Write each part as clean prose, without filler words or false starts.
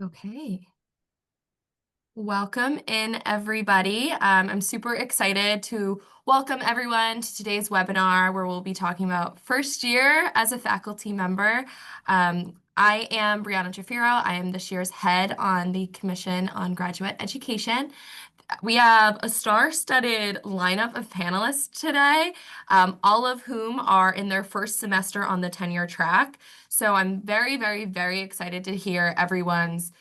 Okay. Welcome in, everybody. I'm super excited to welcome everyone to today's webinar where we'll be talking about first year as a faculty member. I am Brianna Jafiro. I am this year's head on the Commission on Graduate Education. We have a star-studded lineup of panelists today, all of whom are in their first semester on the tenure track. So I'm very, very, very excited to hear everyone's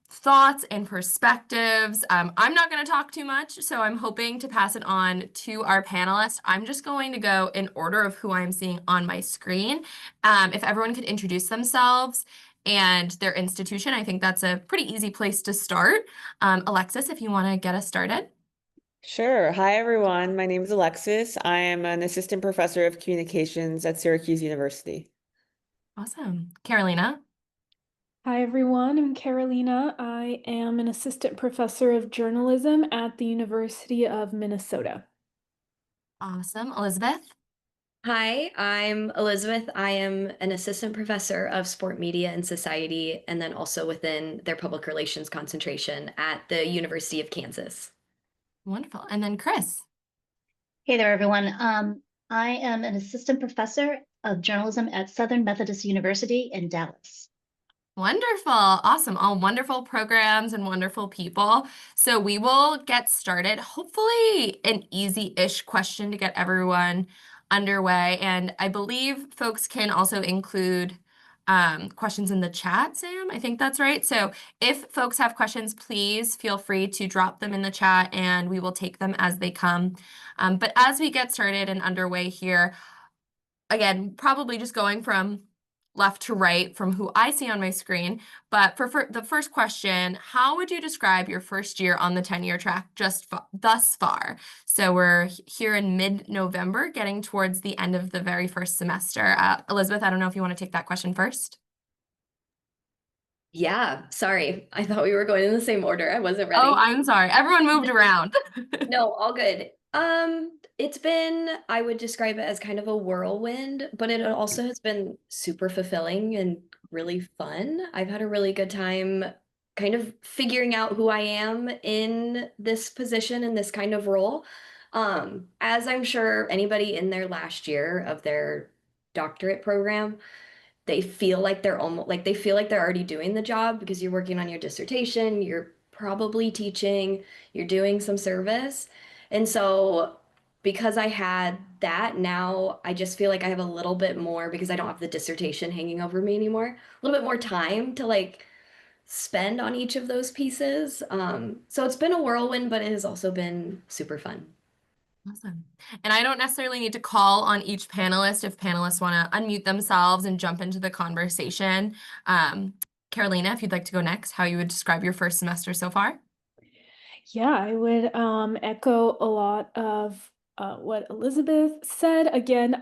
thoughts and perspectives. I'm not going to talk too much, so I'm hoping to pass it on to our panelists. I'm just going to go in order of who I'm seeing on my screen. If everyone could introduce themselves and their institution, I think that's a pretty easy place to start. Alexis, if you want to get us started. Sure. Hi, everyone. My name is Alexis. I am an assistant professor of communications at Syracuse University. Awesome. Carolina. Hi, everyone. I'm Carolina. I am an assistant professor of journalism at the University of Minnesota. Awesome. Elizabeth. Hi, I'm Elizabeth. I am an assistant professor of sport media and society, and then also within their public relations concentration at the University of Kansas. Wonderful. And then Chris. Hey there, everyone. I am an assistant professor of journalism at Southern Methodist University in Dallas. Wonderful. Awesome. All wonderful programs and wonderful people. So we will get started. Hopefully an easy-ish question to get everyone underway. And I believe folks can also include questions in the chat, Sam. I think that's right. So if folks have questions, please feel free to drop them in the chat and we will take them as they come. But as we get started and underway here, again, probably just going from left to right from who I see on my screen. But for the first question, how would you describe your first year on the tenure track just thus far? So we're here in mid-November, getting towards the end of the very first semester. Elizabeth, I don't know if you want to take that question first. Yeah, sorry. I thought we were going in the same order. I wasn't ready. Oh, I'm sorry. Everyone moved around. No, all good. It's been, I would describe it as kind of a whirlwind, but it also has been super fulfilling and really fun. I've had a really good time kind of figuring out who I am in this position and this kind of role. As I'm sure anybody in their last year of their doctorate program, they feel like they're almost like they feel like they're already doing the job because you're working on your dissertation, you're probably teaching, you're doing some service. And so because I had that, now I just feel like I have a little bit more because I don't have the dissertation hanging over me anymore, a little bit more time to like spend on each of those pieces. So it's been a whirlwind, but it has also been super fun. Awesome. And I don't necessarily need to call on each panelist if panelists want to unmute themselves and jump into the conversation. Carolina, if you'd like to go next, how you would describe your first semester so far? Yeah, I would echo a lot of what Elizabeth said. Again,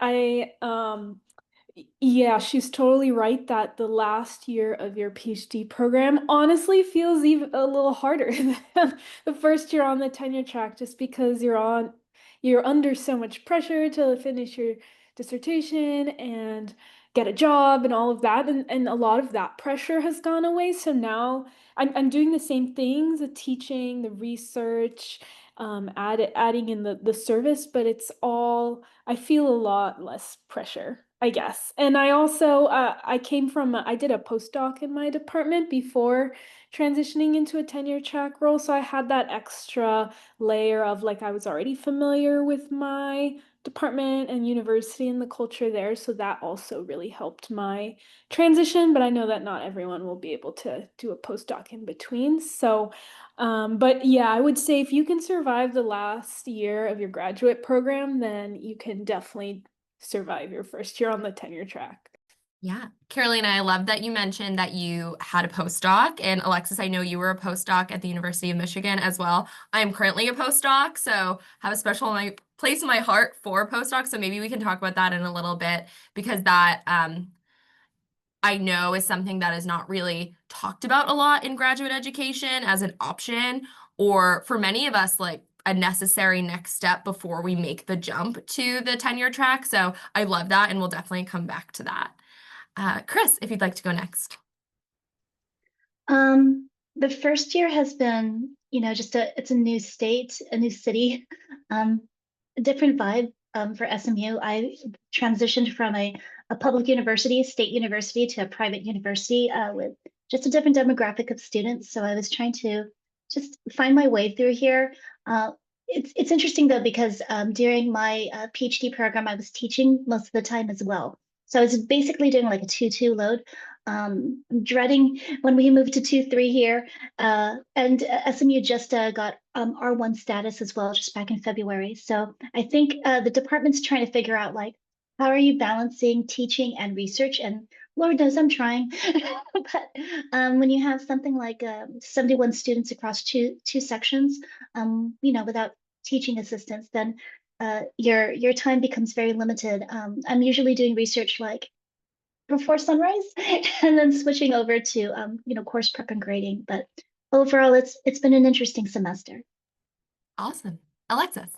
yeah, she's totally right that the last year of your PhD program honestly feels even a little harder than the first year on the tenure track, just because you're under so much pressure to finish your dissertation and get a job and all of that, and a lot of that pressure has gone away. So now I'm doing the same things, the teaching, the research, adding in the service, but it's all, I feel a lot less pressure, I guess. And I also, I came from, I did a postdoc in my department before transitioning into a tenure track role. So I had that extra layer of like, I was already familiar with my department and university and the culture there. So that also really helped my transition. But I know that not everyone will be able to do a postdoc in between. So, but yeah, I would say if you can survive the last year of your graduate program, then you can definitely survive your first year on the tenure track. Yeah. Carolina, I love that you mentioned that you had a postdoc. And Alexis, I know you were a postdoc at the University of Michigan as well. I am currently a postdoc, so have a special place in my heart for postdocs. So maybe we can talk about that in a little bit because that I know is something that is not really talked about a lot in graduate education as an option, or for many of us, like a necessary next step before we make the jump to the tenure track. So I love that, and we'll definitely come back to that. Chris, if you'd like to go next. The first year has been, it's a new state, a new city, a different vibe for SMU. I transitioned from a public university, state university, to a private university with just a different demographic of students. So I was trying to just find my way through here. It's interesting though, because during my PhD program, I was teaching most of the time as well. So I was basically doing like a 2-2 load. I'm dreading when we moved to 2-3 here. And SMU just got R1 status as well, just back in February. So I think the department's trying to figure out like, how are you balancing teaching and research? And Lord knows I'm trying. But when you have something like 71 students across two sections, without teaching assistants, then your time becomes very limited. I'm usually doing research like before sunrise and then switching over to course prep and grading. But overall, it's been an interesting semester. Awesome. Alexis.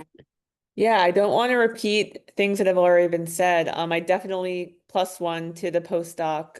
Yeah, I don't want to repeat things that have already been said. I definitely +1 to the postdoc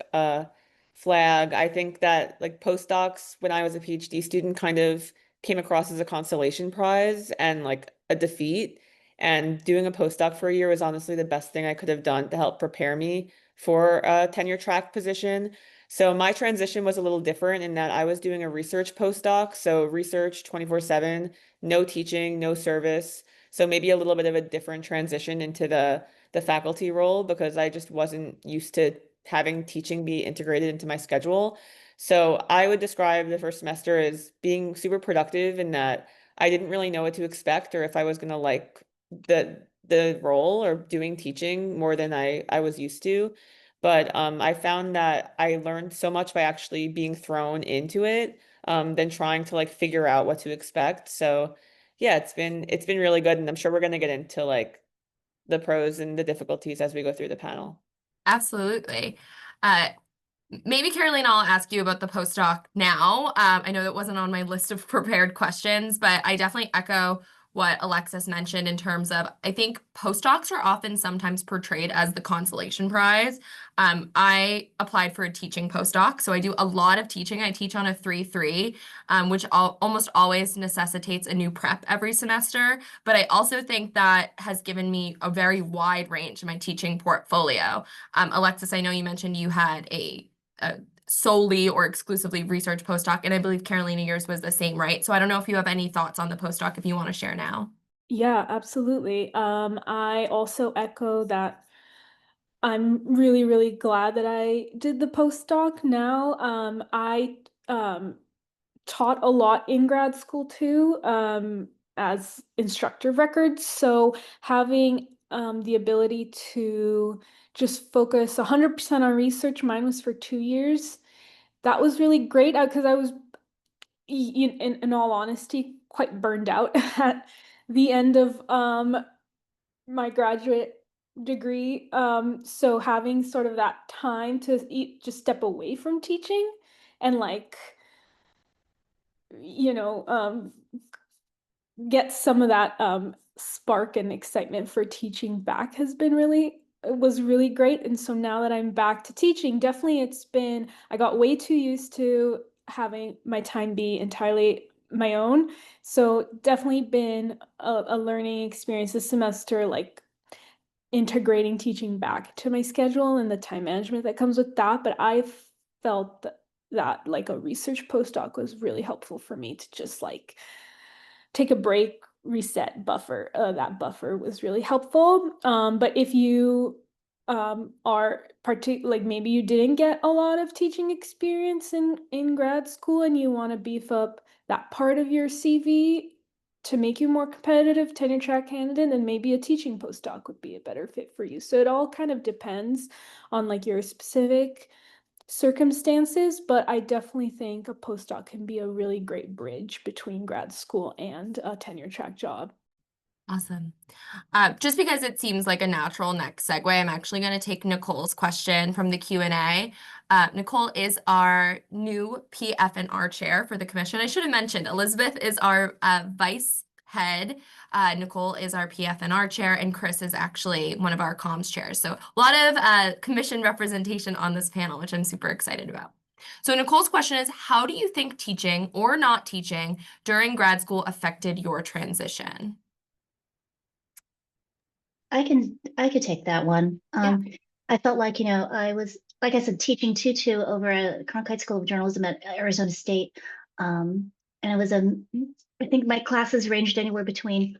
flag. I think that like postdocs, when I was a PhD student, kind of came across as a consolation prize and like a defeat. And doing a postdoc for a year was honestly the best thing I could have done to help prepare me for a tenure track position. So my transition was a little different in that I was doing a research postdoc, so research 24/7, no teaching, no service. So maybe a little bit of a different transition into the faculty role because I just wasn't used to having teaching be integrated into my schedule. So I would describe the first semester as being super productive in that I didn't really know what to expect or if I was gonna like the role or doing teaching more than I was used to. But I found that I learned so much by actually being thrown into it than trying to like figure out what to expect. So yeah, it's been really good, and I'm sure we're gonna get into like the pros and the difficulties as we go through the panel. Absolutely. Uh, Maybe Carolina, I'll ask you about the postdoc now. I know that wasn't on my list of prepared questions, but I definitely echo what Alexis mentioned in terms of I think postdocs are often sometimes portrayed as the consolation prize. I applied for a teaching postdoc, so I do a lot of teaching. I teach on a 3-3, which almost always necessitates a new prep every semester. But I also think that has given me a very wide range in my teaching portfolio. Alexis, I know you mentioned you had a solely or exclusively research postdoc, and I believe Carolina, yours was the same, right? So I don't know if you have any thoughts on the postdoc if you want to share now. Yeah, absolutely. I also echo that I'm really, really glad that I did the postdoc now. I taught a lot in grad school too, as instructor of records. So having the ability to just focus 100% on research, mine was for 2 years. That was really great because I was, in all honesty, quite burned out at the end of my graduate degree. So having sort of that time to just step away from teaching and like, you know, get some of that spark and excitement for teaching back was really great. And so now that I'm back to teaching, definitely I got way too used to having my time be entirely my own. So definitely been a learning experience this semester, like integrating teaching back to my schedule and the time management that comes with that. But I felt that like a research postdoc was really helpful for me to just like take a break, reset, buffer. That buffer was really helpful. But if you are like maybe you didn't get a lot of teaching experience in grad school and you want to beef up that part of your CV to make you more competitive tenure track candidate, then maybe a teaching postdoc would be a better fit for you. So it all kind of depends on like your specific circumstances, but I definitely think a postdoc can be a really great bridge between grad school and a tenure track job. Awesome. Just because it seems like a natural next segue, I'm actually going to take Nicole's question from the Q&A. Nicole is our new PF&R chair for the commission. I should have mentioned Elizabeth is our vice head. Nicole is our PF&R chair, and Chris is actually one of our comms chairs. So a lot of commission representation on this panel, which I'm super excited about. So Nicole's question is, how do you think teaching or not teaching during grad school affected your transition? I could take that one. Yeah. I felt like, I was, like I said, teaching tutu over at Cronkite School of Journalism at Arizona State. And it was I think my classes ranged anywhere between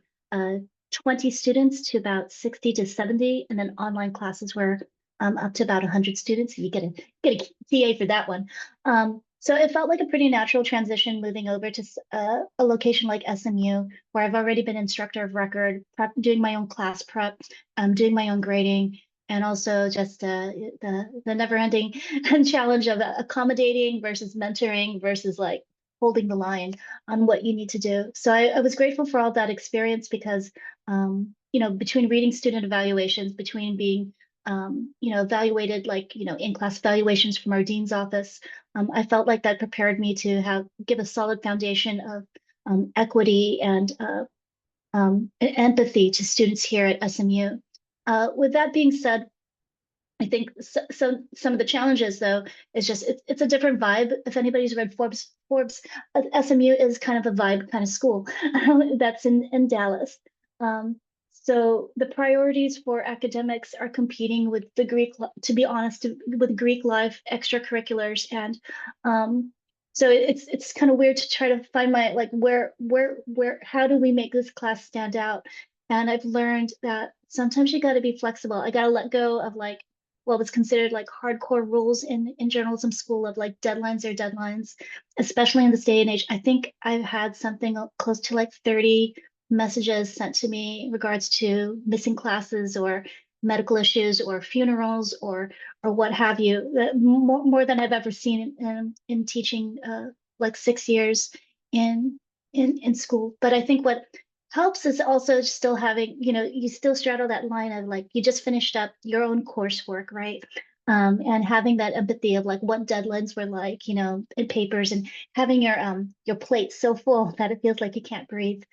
20 students to about 60 to 70, and then online classes were up to about 100 students. You get a TA for that one. So it felt like a pretty natural transition moving over to a location like SMU, where I've already been instructor of record, doing my own class prep, doing my own grading, and also just the never-ending challenge of accommodating versus mentoring versus like holding the line on what you need to do. So I was grateful for all that experience because between reading student evaluations, between being evaluated like in-class evaluations from our dean's office, I felt like that prepared me to give a solid foundation of equity and empathy to students here at SMU. With that being said, I think some of the challenges though is just it's a different vibe. If anybody's read Forbes, SMU is kind of a vibe kind of school that's in Dallas. So the priorities for academics are competing with the to be honest, with Greek life extracurriculars, and so it's kind of weird to try to find my like where how do we make this class stand out? And I've learned that sometimes you got to be flexible. I got to let go of like what was considered like hardcore rules in journalism school of like deadlines are deadlines, especially in this day and age. I think I've had something close to like 30 messages sent to me in regards to missing classes or medical issues or funerals or what have you, more than I've ever seen in teaching like 6 years in school. But I think what helps is also still having, you still straddle that line of like you just finished up your own coursework, right? And having that empathy of like what deadlines were like, in papers, and having your plate so full that it feels like you can't breathe.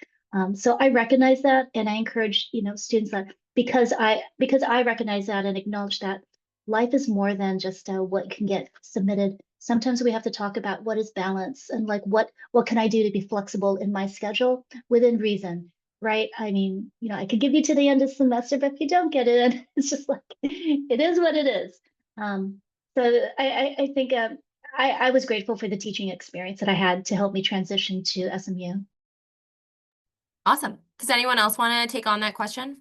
So I recognize that, and I encourage, students that because I recognize that and acknowledge that life is more than just what can get submitted. Sometimes we have to talk about what is balance and like what can I do to be flexible in my schedule within reason, right? I mean, I could give you to the end of the semester, but if you don't get it, it's just like it is what it is. So I think I was grateful for the teaching experience that I had to help me transition to SMU. Awesome. Does anyone else want to take on that question?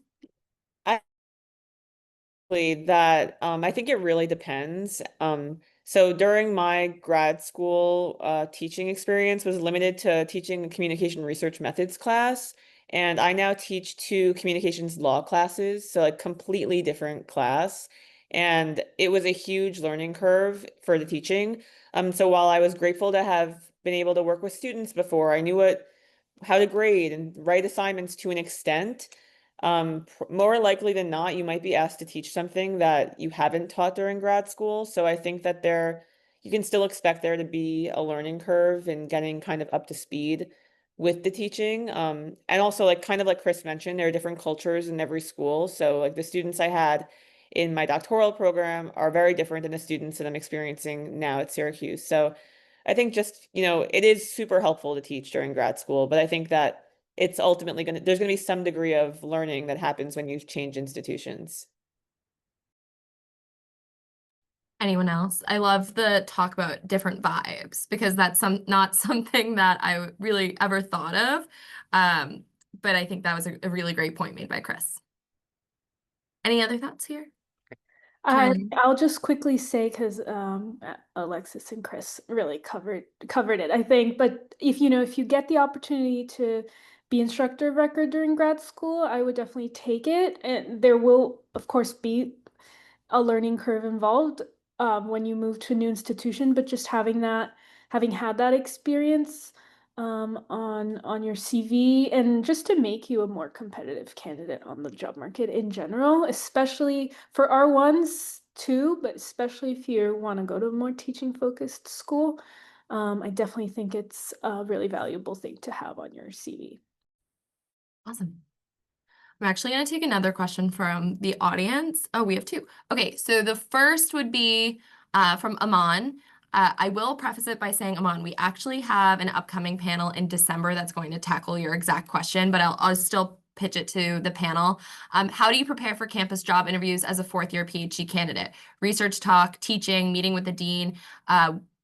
That I think it really depends. So during my grad school teaching experience was limited to teaching a communication research methods class, and I now teach 2 communications law classes, so like completely different class. And it was a huge learning curve for the teaching. So while I was grateful to have been able to work with students before, I knew how to grade and write assignments to an extent. More likely than not, you might be asked to teach something that you haven't taught during grad school. So I think that you can still expect there to be a learning curve and getting kind of up to speed with the teaching. And also like kind of like Chris mentioned, there are different cultures in every school. So like the students I had in my doctoral program are very different than the students that I'm experiencing now at Syracuse. So I think just, it is super helpful to teach during grad school, but I think that it's ultimately there's going to be some degree of learning that happens when you change institutions. Anyone else? I love the talk about different vibes because that's not something that I really ever thought of. But I think that was a really great point made by Chris. Any other thoughts here? I'll just quickly say, because Alexis and Chris really covered it, I think. But if you get the opportunity to be instructor of record during grad school, I would definitely take it. And there will, of course, be a learning curve involved when you move to a new institution. But just having had that experience on your CV, and just to make you a more competitive candidate on the job market in general, especially for R1s too, but especially if you want to go to a more teaching focused school, I definitely think it's a really valuable thing to have on your CV. Awesome. I'm actually going to take another question from the audience. Oh, we have 2. Okay, so the first would be from Aman. I will preface it by saying, Aman, we actually have an upcoming panel in December that's going to tackle your exact question, but I'll still pitch it to the panel. How do you prepare for campus job interviews as a fourth-year PhD candidate? Research talk, teaching, meeting with the dean,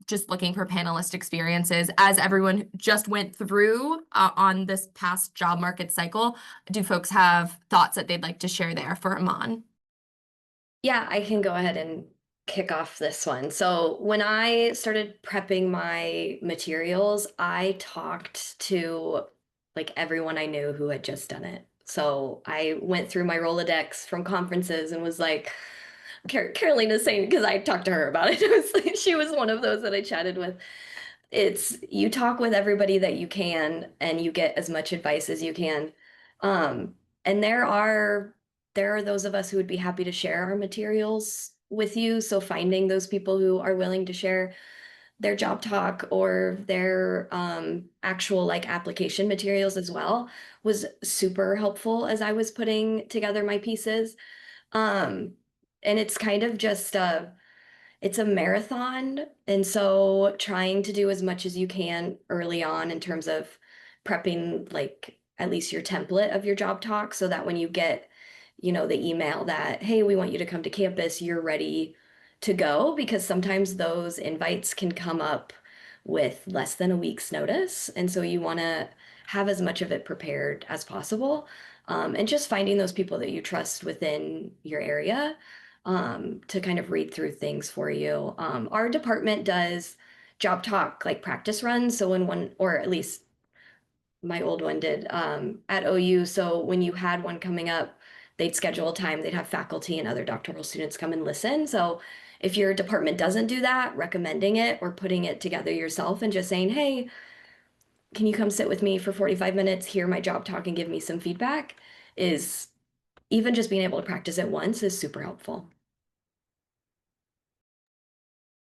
just looking for panelist experiences. As everyone just went through on this past job market cycle, do folks have thoughts that they'd like to share there for Aman? Yeah, I can go ahead and kick off this one. So when I started prepping my materials, I talked to like everyone I knew who had just done it. So I went through my Rolodex from conferences and was like, Carolina's saying, because I talked to her about it. It was like, she was one of those that I chatted with. It's you talk with everybody that you can and you get as much advice as you can. And there are those of us who would be happy to share our materials with you. So finding those people who are willing to share their job talk or their actual like application materials as well was super helpful as I was putting together my pieces. And it's kind of just it's a marathon. And so trying to do as much as you can early on in terms of prepping like at least your template of your job talk so that when you get, you know, the email that, hey, we want you to come to campus, you're ready to go, because sometimes those invites can come up with less than a week's notice. And so you want to have as much of it prepared as possible. And just finding those people that you trust within your area to kind of read through things for you. Our department does job talk like practice runs. So when one, or at least my old one did at OU. So when you had one coming up, they'd schedule a time, they'd have faculty and other doctoral students come and listen. So if your department doesn't do that, recommending it or putting it together yourself and just saying, hey, can you come sit with me for 45 minutes, hear my job talk and give me some feedback, is even just being able to practice it once is super helpful.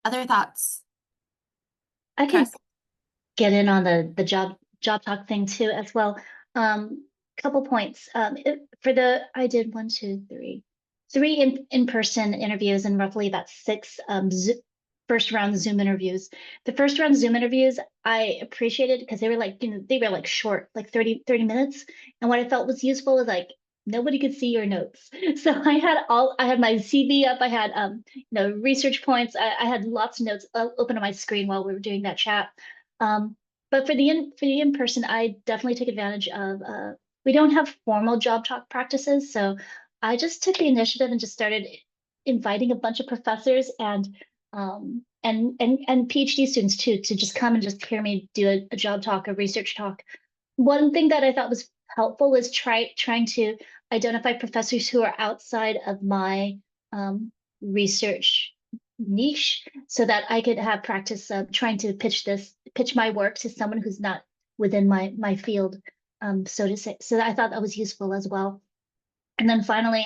Other thoughts? I can Chris? get in on the job talk thing too as well. Couple points. I did 3 in-person interviews and roughly about 6 first round Zoom interviews. The first round Zoom interviews I appreciated because they were like, they were like short, like 30 minutes. And what I felt was useful was like nobody could see your notes. So I had my CV up, I had research points, I had lots of notes open on my screen while we were doing that chat. But for the in-person, I definitely take advantage of we don't have formal job talk practices, so I just took the initiative and just started inviting a bunch of professors and PhD students too to just come and just hear me do a job talk, a research talk. One thing that I thought was helpful was trying to identify professors who are outside of my research niche so that I could have practice trying to pitch my work to someone who's not within my field, so to say. So I thought that was useful as well. And then finally,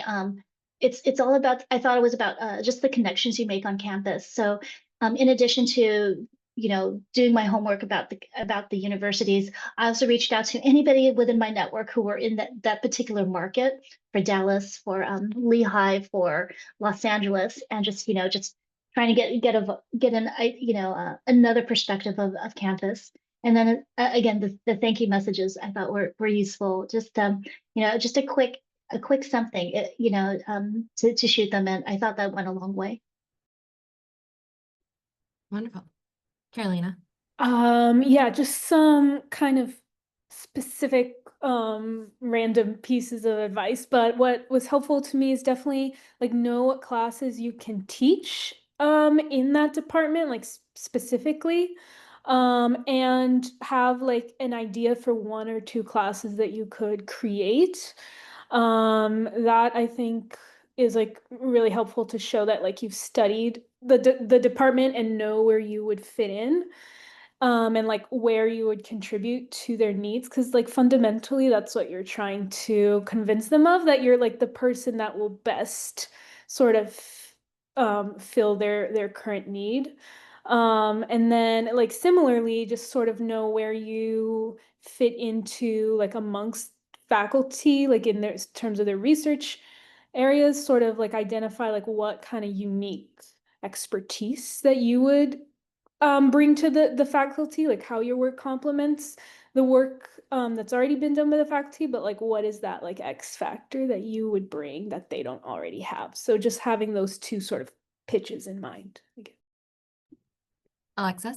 it's all about, I thought it was about just the connections you make on campus. So in addition to doing my homework about the universities, I also reached out to anybody within my network who were in that particular market, for Dallas, for Lehigh, for Los Angeles, and just trying to get another perspective of campus. And then again, the thank you messages I thought were useful. Just just a quick something, to shoot them in. I thought that went a long way. Wonderful. Carolina? Yeah, just some kind of specific random pieces of advice, but what was helpful to me is definitely like know what classes you can teach in that department, like specifically, and have like an idea for 1 or 2 classes that you could create. That I think is like really helpful to show that like you've studied the department and know where you would fit in, and like where you would contribute to their needs, because like fundamentally that's what you're trying to convince them of, that you're like the person that will best sort of fill their current need. And then like similarly just sort of know where you fit into like amongst faculty, like in their terms of their research areas, sort of like identify like what kind of unique expertise that you would bring to the faculty, like how your work complements the work that's already been done by the faculty, but like what is that like X factor that you would bring that they don't already have? So just having those two sort of pitches in mind. Alexis?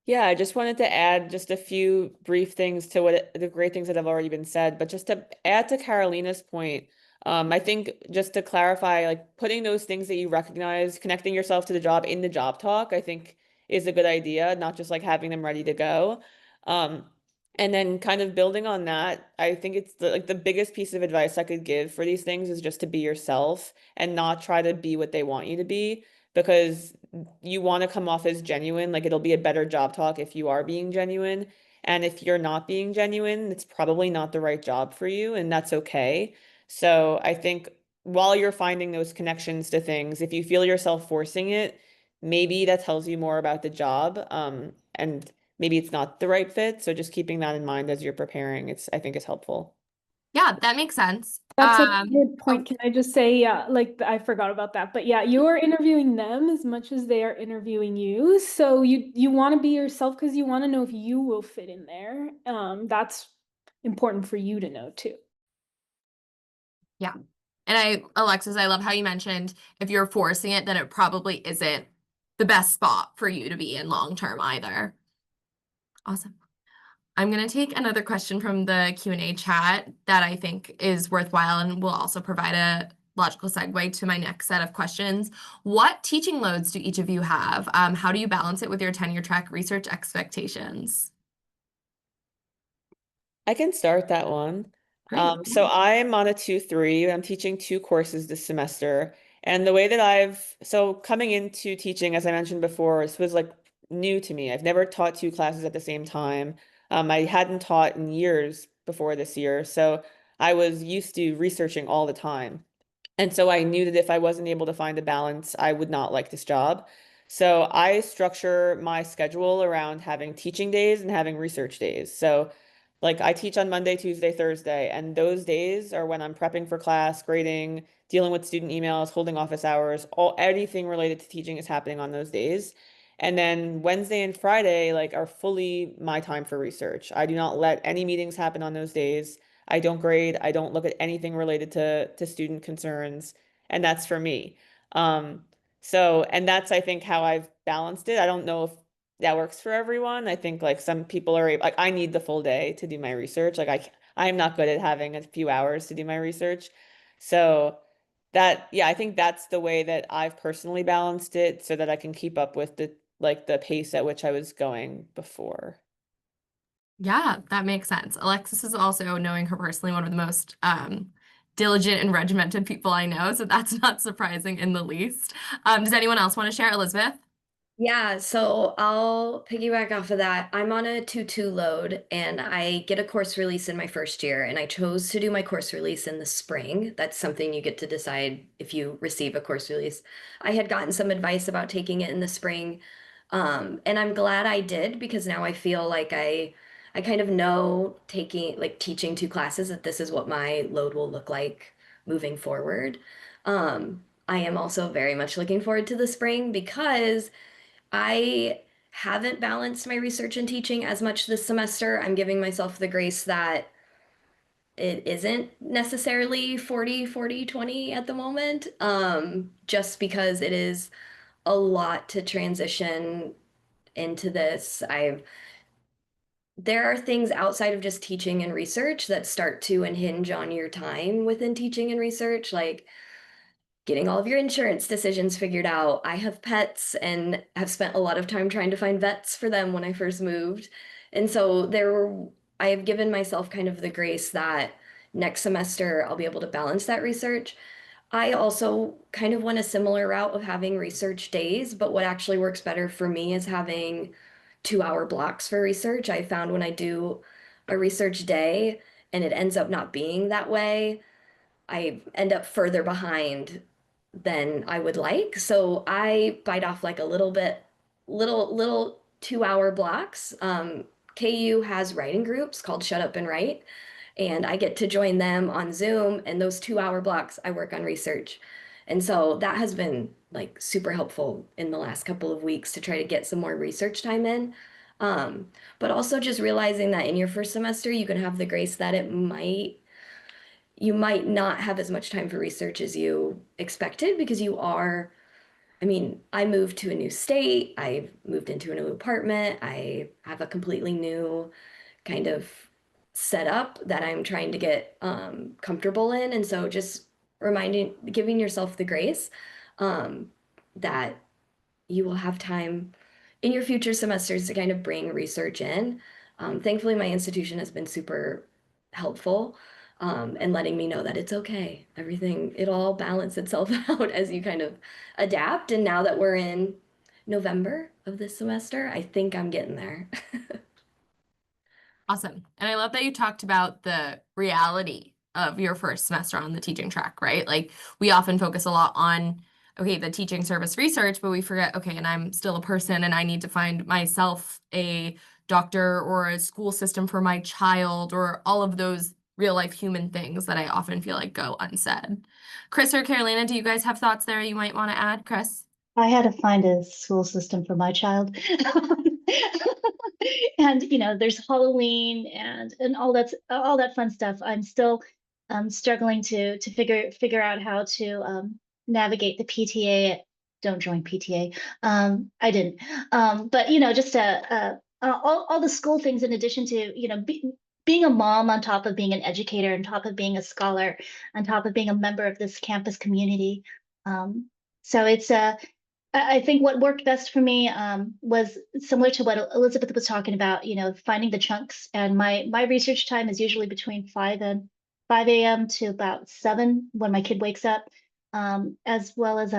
Yeah, I just wanted to add just a few brief things to the great things that have already been said, but just to add to Carolina's point, I think just to clarify, like putting those things that you recognize, connecting yourself to the job in the job talk, I think is a good idea, not just like having them ready to go. And then kind of building on that, I think it's like the biggest piece of advice I could give for these things is just to be yourself and not try to be what they want you to be, because you want to come off as genuine. Like it'll be a better job talk if you are being genuine. And if you're not being genuine, it's probably not the right job for you, and that's okay. So I think while you're finding those connections to things, if you feel yourself forcing it, maybe that tells you more about the job. And maybe it's not the right fit. So just keeping that in mind as you're preparing, I think is helpful. Yeah, that makes sense. That's a Um, good point. Can I just say, yeah, like I forgot about that, but yeah, you're interviewing them as much as they are interviewing you. So you want to be yourself because you want to know if you will fit in there. That's important for you to know too. Yeah. And Alexis, I love how you mentioned if you're forcing it, then it probably isn't the best spot for you to be in long term either. Awesome. I'm going to take another question from the Q&A chat that I think is worthwhile and will also provide a logical segue to my next set of questions. What teaching loads do each of you have? How do you balance it with your tenure track research expectations? I can start that one. Great. So I'm on a 2-3. I'm teaching 2 courses this semester. And the way that so coming into teaching, as I mentioned before, this was like new to me. I've never taught 2 classes at the same time. I hadn't taught in years before this year. So I was used to researching all the time. And so I knew that if I wasn't able to find a balance, I would not like this job. So I structure my schedule around having teaching days and having research days. So like I teach on Monday, Tuesday, Thursday, and those days are when I'm prepping for class, grading, dealing with student emails, holding office hours, anything related to teaching is happening on those days. And then Wednesday and Friday like are fully my time for research. I do not let any meetings happen on those days. I don't grade. I don't look at anything related to student concerns, and that's for me. And that's I think how I've balanced it. I don't know if that works for everyone. I think like some people are like I need the full day to do my research. Like I'm not good at having a few hours to do my research. So yeah, I think that's the way that I've personally balanced it so that I can keep up with the pace at which I was going before. Yeah, that makes sense. Alexis is also, knowing her personally, one of the most diligent and regimented people I know, so that's not surprising in the least. Does anyone else want to share? Elizabeth? Yeah, so I'll piggyback off of that. I'm on a 2-2 load and I get a course release in my first year, and I chose to do my course release in the spring. That's something you get to decide if you receive a course release. I had gotten some advice about taking it in the spring, and I'm glad I did because now I feel like I kind of know teaching 2 classes that this is what my load will look like moving forward. I am also very much looking forward to the spring because I haven't balanced my research and teaching as much this semester. I'm giving myself the grace that it isn't necessarily 40, 40, 20 at the moment, just because it is a lot to transition into this. There are things outside of just teaching and research that start to unhinge on your time within teaching and research, like getting all of your insurance decisions figured out. I have pets and have spent a lot of time trying to find vets for them when I first moved. And so I have given myself kind of the grace that next semester I'll be able to balance that research. I also kind of went a similar route of having research days, but what actually works better for me is having 2-hour blocks for research. I found when I do a research day and it ends up not being that way, I end up further behind than I would like. So I bite off like a little 2-hour blocks. KU has writing groups called Shut Up and Write, and I get to join them on Zoom. And those 2-hour blocks, I work on research. And so that has been like super helpful in the last couple of weeks to try to get some more research time in. But also just realizing that in your first semester, you can have the grace that you might not have as much time for research as you expected because I mean, I moved to a new state, I moved into a new apartment, I have a completely new kind of setup that I'm trying to get comfortable in. And so just giving yourself the grace um, that you will have time in your future semesters to kind of bring research in. Thankfully, my institution has been super helpful and letting me know that it's okay. It'll all balance itself out as you kind of adapt. And now that we're in November of this semester, I think I'm getting there. Awesome. And I love that you talked about the reality of your first semester on the teaching track, right? Like we often focus a lot on, okay, the teaching service research, but we forget, okay, and I'm still a person and I need to find myself a doctor or a school system for my child or all of those real life human things that I often feel like go unsaid. Chris or Carolina, do you guys have thoughts there you might want to add? Chris? I had to find a school system for my child. And there's Halloween and all that fun stuff. I'm still struggling to figure out how to navigate the PTA. Don't join PTA. I didn't. But just all the school things in addition to being a mom on top of being an educator, on top of being a scholar, on top of being a member of this campus community. So it's I think what worked best for me was similar to what Elizabeth was talking about, finding the chunks. And my research time is usually between 5 a.m. to about 7 when my kid wakes up, as well as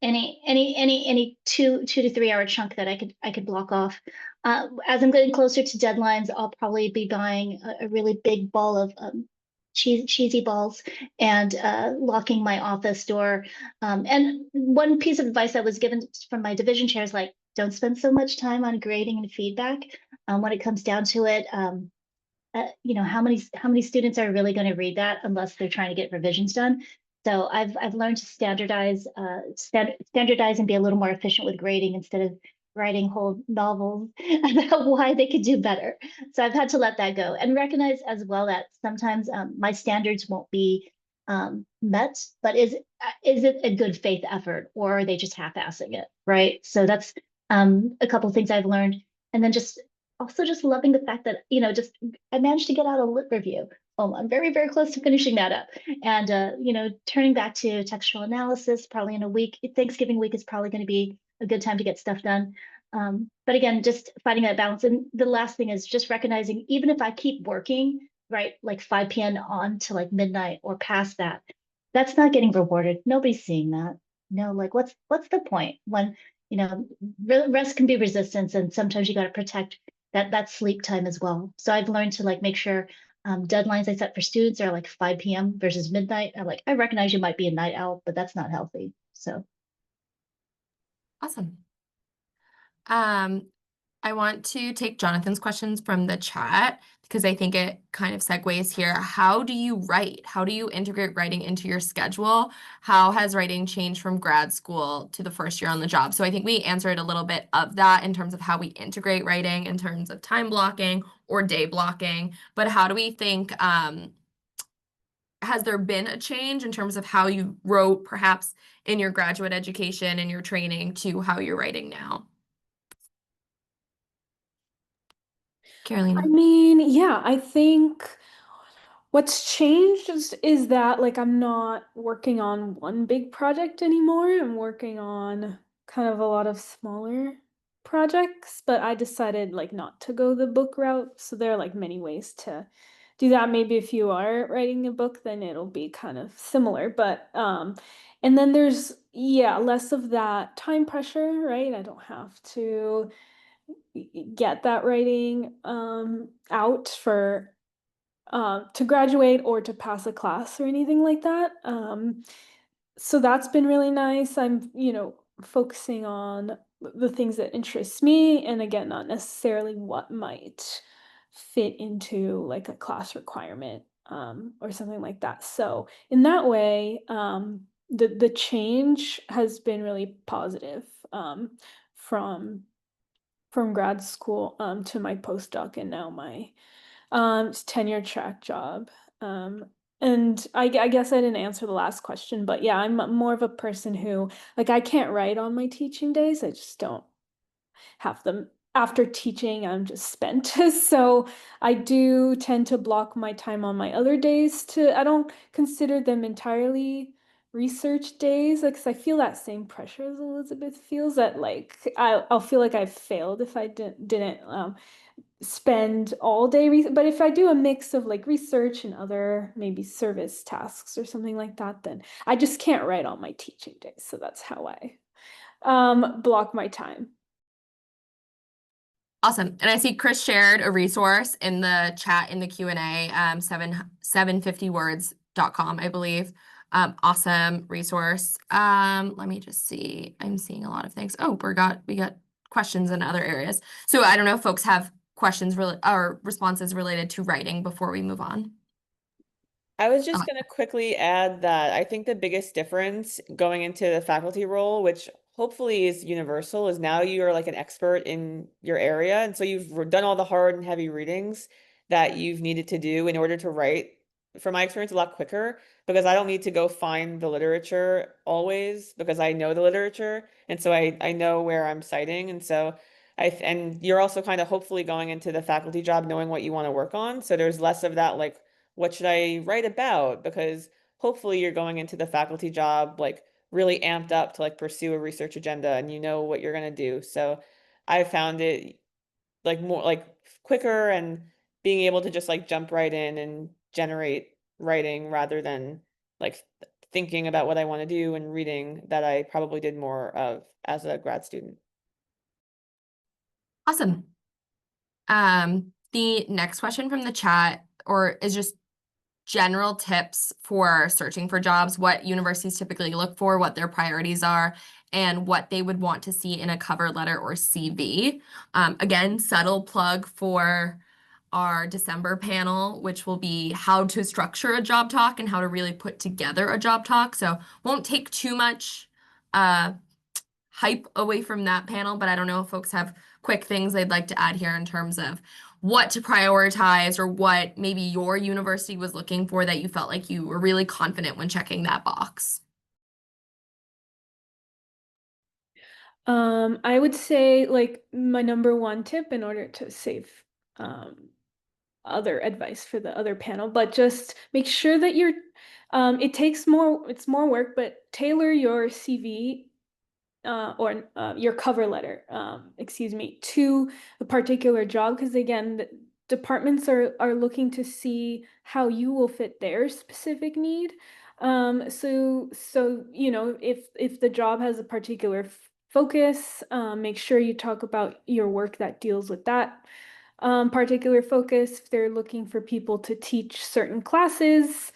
any 2 to 3 hour chunk that I could block off. As I'm getting closer to deadlines, I'll probably be buying a really big ball of cheesy balls and locking my office door. And one piece of advice I was given from my division chair is like, don't spend so much time on grading and feedback. When it comes down to it, how many students are really going to read that unless they're trying to get revisions done? So I've learned to standardize and be a little more efficient with grading instead of writing whole novels about why they could do better. So I've had to let that go and recognize as well that sometimes my standards won't be met, but is it a good faith effort or are they just half-assing it, right? So that's a couple of things I've learned. And then just loving the fact that, just I managed to get out a lit review. I'm very, very close to finishing that up. And, turning back to textual analysis, probably in a week. Thanksgiving week is probably going to be a good time to get stuff done. But again, just finding that balance. And the last thing is just recognizing, even if I keep working, right, like 5 p.m. on to like midnight or past that, that's not getting rewarded. Nobody's seeing that. Like what's the point when, rest can be resistance and sometimes you got to protect that sleep time as well. So I've learned to like make sure deadlines I set for students are like 5 p.m. versus midnight. I recognize you might be a night owl, but that's not healthy. So Awesome. I want to take Jonathan's questions from the chat because I think it kind of segues here. How do you write? How do you integrate writing into your schedule? How has writing changed from grad school to the first year on the job? So I think we answered a little bit of that in terms of how we integrate writing in terms of time blocking or day blocking. But how do we think, has there been a change in terms of how you wrote perhaps in your graduate education and your training to how you're writing now? Carolina. I mean, yeah, I think what's changed is that like I'm not working on one big project anymore. I'm working on kind of a lot of smaller projects, but I decided like not to go the book route. So there are like many ways to do that. Maybe if you are writing a book, then it'll be kind of similar. But and then there's less of that time pressure, right? I don't have to get that writing out for to graduate or to pass a class or anything like that. So that's been really nice. I'm, focusing on the things that interest me, and again, not necessarily what might fit into like a class requirement or something like that. So in that way, the change has been really positive from grad school to my postdoc and now my tenure track job. And I guess I didn't answer the last question, but yeah, I'm more of a person who, like, I can't write on my teaching days. I just don't have them. After teaching, I'm just spent. So I do tend to block my time on my other days I don't consider them entirely research days, like, 'cause I feel that same pressure as Elizabeth feels, that like I'll feel like I've failed if I didn't spend all day but if I do a mix of like research and other maybe service tasks or something like that, then I just can't write on my teaching days. So that's how I block my time. Awesome. And I see Chris shared a resource in the chat in the Q&A, 750words.com, I believe. Awesome resource. Let me just see. I'm seeing a lot of things. Oh, we got questions in other areas. So I don't know if folks have questions or responses related to writing before we move on. I was just going to quickly add that I think the biggest difference going into the faculty role, which hopefully is universal, is now you are like an expert in your area. And so you've done all the hard and heavy readings that you've needed to do in order to write, from my experience, a lot quicker, because I don't need to go find the literature always because I know the literature. And so I know where I'm citing. And so and you're also kind of hopefully going into the faculty job knowing what you want to work on. So there's less of that, like, what should I write about? Because hopefully you're going into the faculty job like really amped up to like pursue a research agenda and you know what you're going to do. So I found it like more like quicker and being able to just like jump right in and generate writing rather than like thinking about what I want to do and reading, that I probably did more of as a grad student. Awesome. The next question from the chat is just general tips for searching for jobs, what universities typically look for, what their priorities are, and what they would want to see in a cover letter or CV. Again, subtle plug for our December panel, which will be how to structure a job talk and how to really put together a job talk. So won't take too much hype away from that panel, but I don't know if folks have quick things they'd like to add here in terms of what to prioritize or what maybe your university was looking for that you felt like you were really confident when checking that box. I would say like my number one tip, in order to save other advice for the other panel, but just make sure that it's more work, but tailor your CV or your cover letter, excuse me, to a particular job, because again, the departments are looking to see how you will fit their specific need. So you know, if the job has a particular focus, make sure you talk about your work that deals with that particular focus. If they're looking for people to teach certain classes,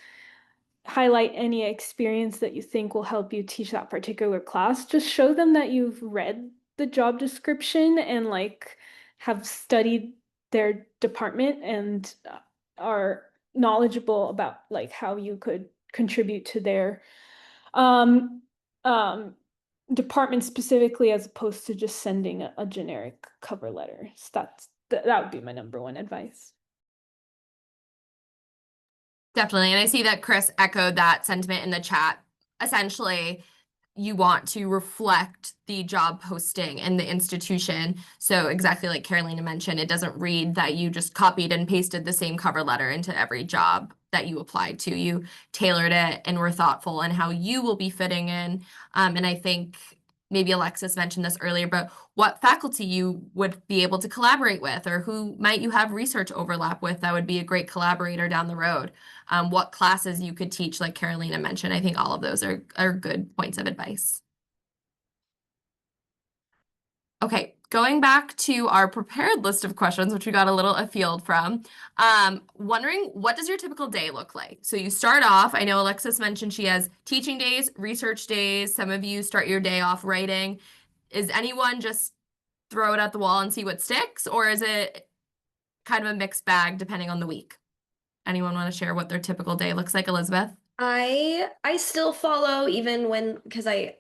highlight any experience that you think will help you teach that particular class. Just show them that you've read the job description and like have studied their department and are knowledgeable about like how you could contribute to their department specifically, as opposed to just sending a generic cover letter. So that would be my number one advice. Definitely. And I see that Chris echoed that sentiment in the chat. Essentially, you want to reflect the job posting and the institution. So exactly like Carolina mentioned, it doesn't read that you just copied and pasted the same cover letter into every job that you applied to. You tailored it and were thoughtful in how you will be fitting in. And I think maybe Alexis mentioned this earlier, but what faculty you would be able to collaborate with, or who might you have research overlap with that would be a great collaborator down the road. What classes you could teach, like Carolina mentioned. I think all of those are good points of advice. Okay, going back to our prepared list of questions, which we got a little afield from, wondering, what does your typical day look like? So you start off, I know Alexis mentioned she has teaching days, research days. Some of you start your day off writing. Is anyone just throw it at the wall and see what sticks? Or is it kind of a mixed bag depending on the week? Anyone want to share what their typical day looks like, Elizabeth? I still follow even when because I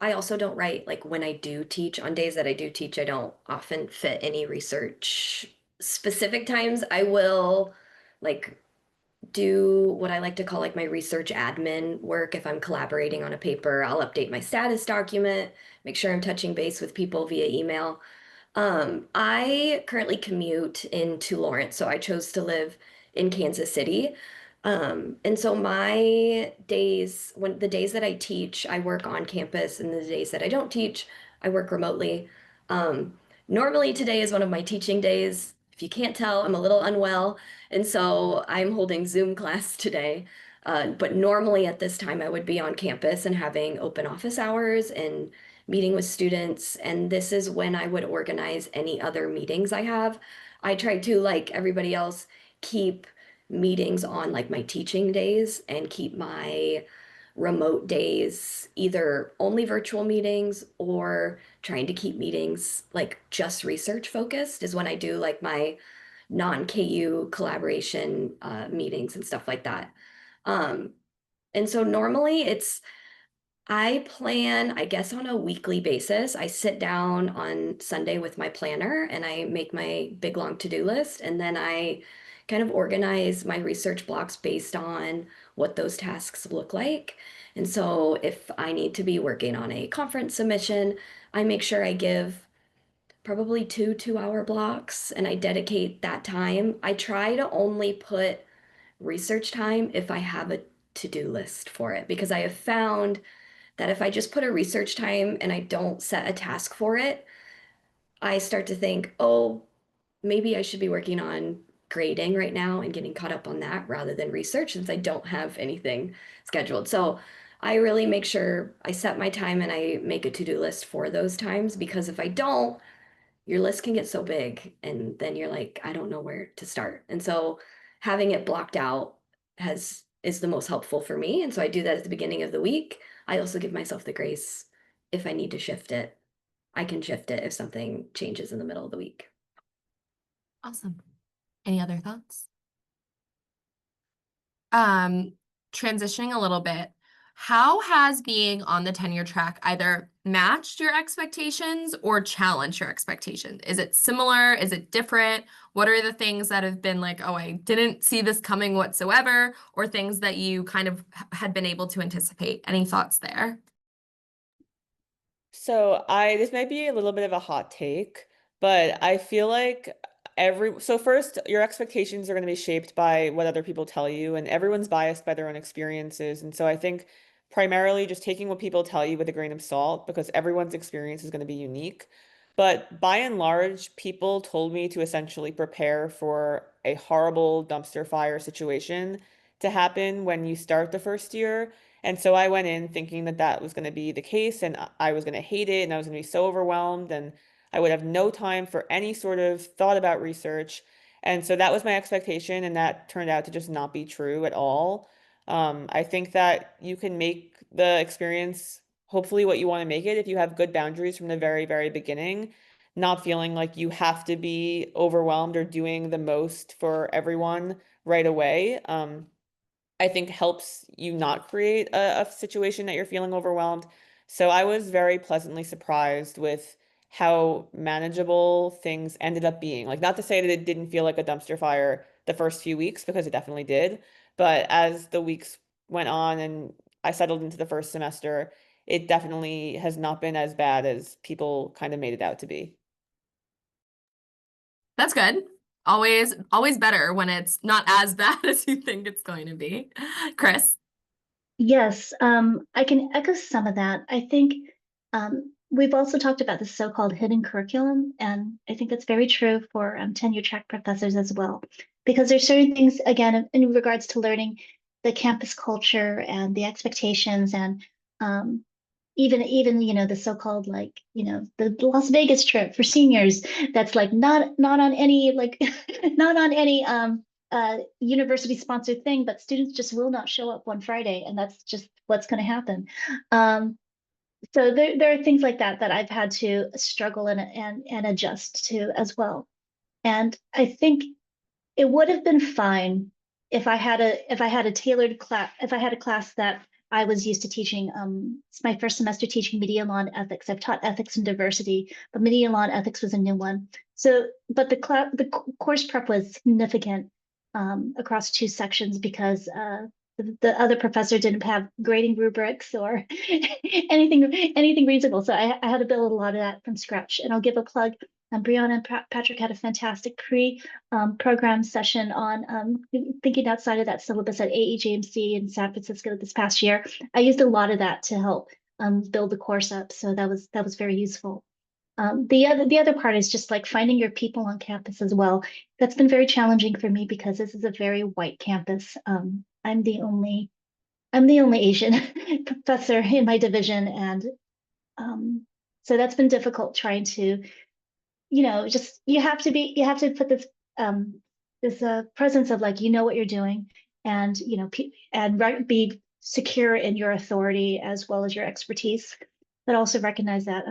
also don't write like when I do teach on days that I do teach I don't often fit any research specific times. I will like do what I like to call like my research admin work. If I'm collaborating on a paper, I'll update my status document, make sure I'm touching base with people via email. I currently commute into Lawrence, so I chose to live in Kansas City. And so my days, when the days that I teach, I work on campus, and the days that I don't teach, I work remotely. Um, Normally today is one of my teaching days. If you can't tell, I'm a little unwell, and so I'm holding Zoom class today. But normally at this time, I would be on campus and having open office hours and meeting with students, and this is when I would organize any other meetings I have. I try to, like everybody else, keep meetings on like my teaching days and keep my remote days either only virtual meetings or trying to keep meetings like just research focused is when I do like my non-KU collaboration meetings and stuff like that. Um, and so normally I plan, I guess, on a weekly basis. I sit down on Sunday with my planner and I make my big long to-do list. And then I kind of organize my research blocks based on what those tasks look like. And so if I need to be working on a conference submission, I make sure I give probably 2 2-hour blocks and I dedicate that time. I try to only put research time if I have a to-do list for it because I have found that if I just put a research time and I don't set a task for it, I start to think, oh, maybe I should be working on grading right now and getting caught up on that rather than research since I don't have anything scheduled. So I really make sure I set my time and I make a to-do list for those times because if I don't, your list can get so big and then you're like, I don't know where to start. And so having it blocked out is the most helpful for me. And so I do that at the beginning of the week. I also give myself the grace if I need to shift it. I can shift it if something changes in the middle of the week. Awesome. Any other thoughts? Um, Transitioning a little bit, how has being on the tenure track either matched your expectations or challenged your expectations? Is it similar? Is it different? What are the things that have been like, oh, I didn't see this coming whatsoever, or things that you kind of had been able to anticipate? Any thoughts there? So this might be a little bit of a hot take, but I feel like so first, your expectations are going to be shaped by what other people tell you, and everyone's biased by their own experiences. And so I think primarily just taking what people tell you with a grain of salt, because everyone's experience is going to be unique. But by and large, people told me to essentially prepare for a horrible dumpster fire situation to happen when you start the first year. And so I went in thinking that that was going to be the case and I was going to hate it and I was going to be so overwhelmed and I would have no time for any sort of thought about research. And so that was my expectation, and that turned out to just not be true at all. I think that you can make the experience hopefully what you want to make it if you have good boundaries from the very, very beginning, not feeling like you have to be overwhelmed or doing the most for everyone right away. I think helps you not create a situation that you're feeling overwhelmed. So I was very pleasantly surprised with how manageable things ended up being. Like, not to say that it didn't feel like a dumpster fire the first few weeks, because it definitely did. But as the weeks went on and I settled into the first semester, it definitely has not been as bad as people kind of made it out to be. That's good. Always better when it's not as bad as you think it's going to be. Chris? Yes, I can echo some of that. I think we've also talked about the so-called hidden curriculum, and I think that's very true for tenure track professors as well, because there's certain things, again, in regards to learning the campus culture and the expectations, and even the so-called like the Las Vegas trip for seniors that's like not on any like not on any university sponsored thing, but students just will not show up one Friday, and that's just what's going to happen. So there are things like that that I've had to struggle and adjust to as well. And I think it would have been fine if I had a tailored class, if I had a class that I was used to teaching, it's my first semester teaching media law and ethics. I've taught ethics and diversity, but media law and ethics was a new one. So, but the course prep was significant across 2 sections because the other professor didn't have grading rubrics or anything reasonable. So I had to build a lot of that from scratch. And I'll give a plug. Brianna and Patrick had a fantastic program session on thinking outside of that syllabus at AEJMC in San Francisco this past year. I used a lot of that to help build the course up, so that was very useful. The other part is just like finding your people on campus as well. That's been very challenging for me because this is a very white campus. I'm the only Asian professor in my division, and so that's been difficult trying to, just you have to put this presence of like what you're doing, and be secure in your authority as well as your expertise, but also recognize that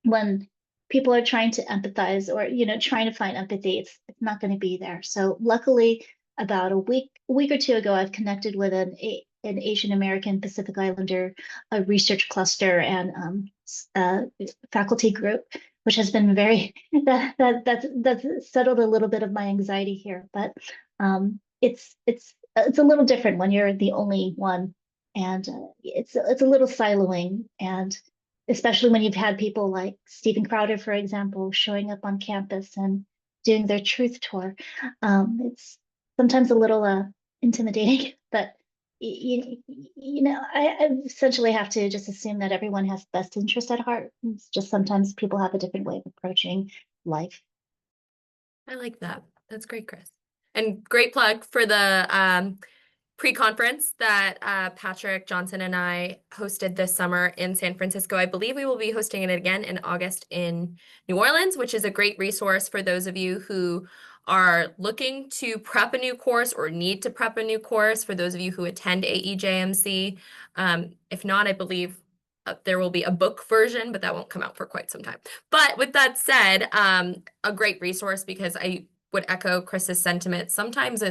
when people are trying to empathize or trying to find empathy, it's not going to be there. So luckily, about a week or two ago, I've connected with an Asian American Pacific Islander research cluster and faculty group, which has been very that's settled a little bit of my anxiety here. But it's a little different when you're the only one, and it's a little siloing, and especially when you've had people like Stephen Crowder, for example, showing up on campus and doing their truth tour. It's sometimes a little intimidating, but I essentially have to just assume that everyone has best interest at heart. It's just sometimes people have a different way of approaching life. I like that. That's great, Chris. And great plug for the pre-conference that Patrick Johnson and I hosted this summer in San Francisco. I believe we will be hosting it again in August in New Orleans, which is a great resource for those of you who are looking to prep a new course or need to prep a new course, for those of you who attend AEJMC. If not, I believe there will be a book version, but that won't come out for quite some time. But with that said, a great resource, because I would echo Chris's sentiment. Sometimes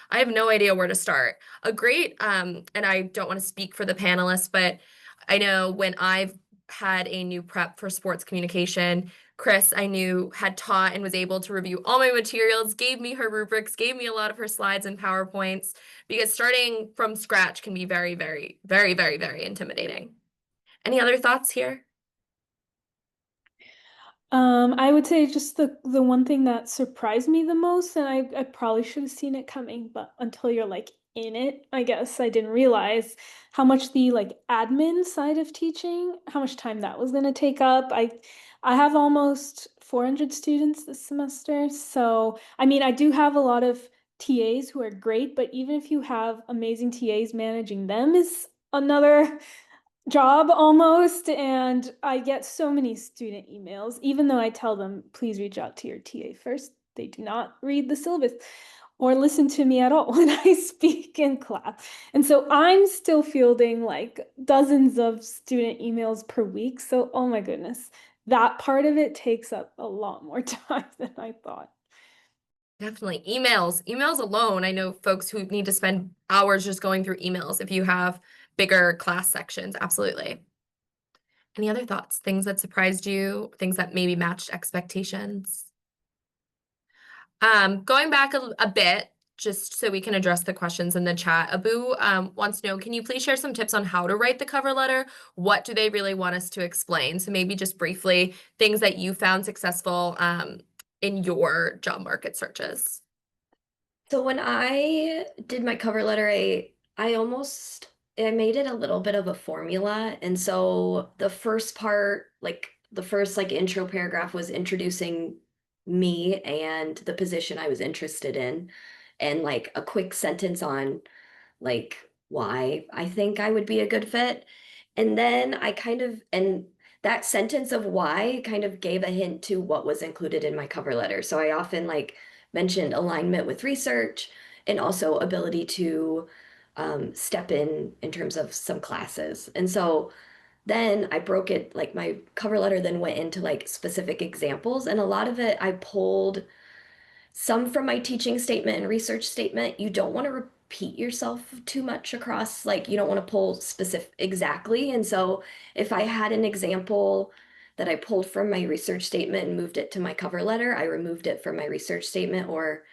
I have no idea where to start. A great, and I don't want to speak for the panelists, but I know when I've had a new prep for sports communication, Chris, I knew, had taught and was able to review all my materials, gave me her rubrics, gave me a lot of her slides and PowerPoints, because starting from scratch can be very, very, very, very, very intimidating. Any other thoughts here? I would say just the one thing that surprised me the most, and I probably should have seen it coming, but until you're like in it, I guess I didn't realize how much the like admin side of teaching, how much time that was going to take up. I have almost 400 students this semester, so I mean, I do have a lot of TAs who are great, but even if you have amazing TAs, managing them is another job almost. And I get so many student emails, even though I tell them, please reach out to your TA first. They do not read the syllabus or listen to me at all when I speak in class. And so I'm still fielding like dozens of student emails per week. So, oh my goodness, that part of it takes up a lot more time than I thought. Definitely. Emails alone. I know folks who need to spend hours just going through emails if you have bigger class sections. Absolutely. Any other thoughts? Things that surprised you? Things that maybe matched expectations? Going back a bit, just so we can address the questions in the chat. Abu wants to know, can you please share some tips on how to write the cover letter? What do they really want us to explain? So maybe just briefly, things that you found successful in your job market searches. So when I did my cover letter, I made it a little bit of a formula. And so the first part, like the first like intro paragraph, was introducing me and the position I was interested in, and like a quick sentence on like why I think I would be a good fit. And then and that sentence of why kind of gave a hint to what was included in my cover letter. So I often like mentioned alignment with research, and also ability to step in terms of some classes. And so then I broke it, like my cover letter then went into like specific examples, and a lot of it I pulled some from my teaching statement and research statement. You don't want to repeat yourself too much across, like you don't want to pull specific exactly. And so if I had an example that I pulled from my research statement and moved it to my cover letter, I removed it from my research statement or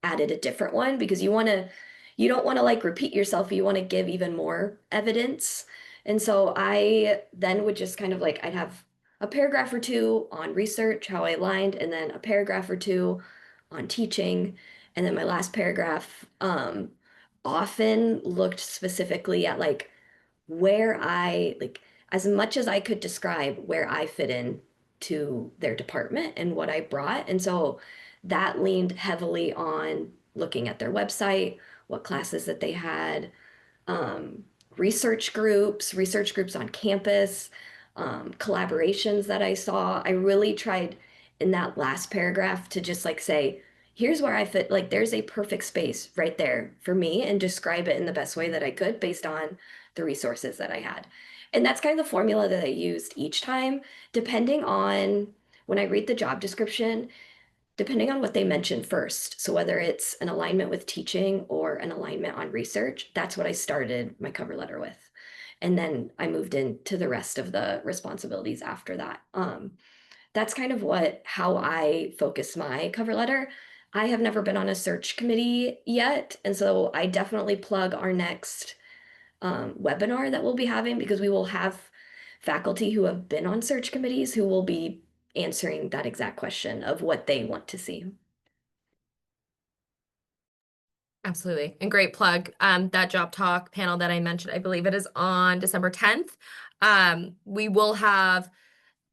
added a different one, because you don't want to like repeat yourself. You want to give even more evidence. And so I then would just kind of like, I'd have a paragraph or two on research, how I aligned, and then a paragraph or two on teaching. And then my last paragraph often looked specifically at like where I like, as much as I could describe where I fit in to their department and what I brought. And so that leaned heavily on looking at their website, what classes that they had, um, research groups on campus, collaborations that I saw. I really tried in that last paragraph to just like say, here's where I fit. Like there's a perfect space right there for me, and describe it in the best way that I could based on the resources that I had. And that's kind of the formula that I used each time, depending on when I read the job description, depending on what they mention first. So whether it's an alignment with teaching or an alignment on research, that's what I started my cover letter with. And then I moved into the rest of the responsibilities after that. That's kind of how I focus my cover letter. I have never been on a search committee yet, and so I definitely plug our next webinar that we'll be having, because we will have faculty who have been on search committees who will be answering that exact question of what they want to see. Absolutely. And great plug. That job talk panel that I mentioned, I believe it is on December 10th. We will have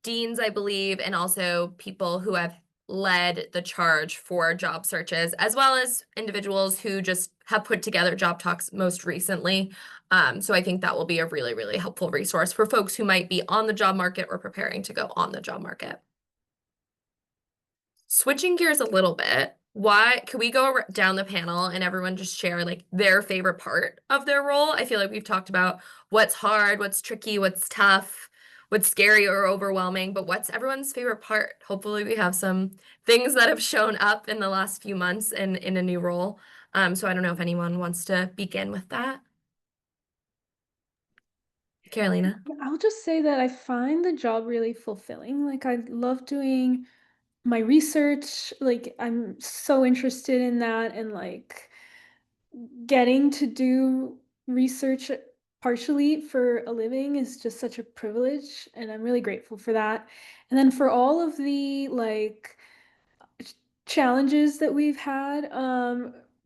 deans, I believe, and also people who have led the charge for job searches, as well as individuals who just have put together job talks most recently. So I think that will be a really, really helpful resource for folks who might be on the job market or preparing to go on the job market. Switching gears a little bit, why could we go down the panel and everyone just share like their favorite part of their role? I feel like we've talked about what's hard, what's tricky, what's tough, what's scary or overwhelming, but what's everyone's favorite part? Hopefully we have some things that have shown up in the last few months in a new role. So I don't know if anyone wants to begin with that. Carolina. I'll just say that I find the job really fulfilling. Like I love doing my research. Like I'm so interested in that, and like getting to do research partially for a living is just such a privilege, and I'm really grateful for that. And then for all of the like challenges that we've had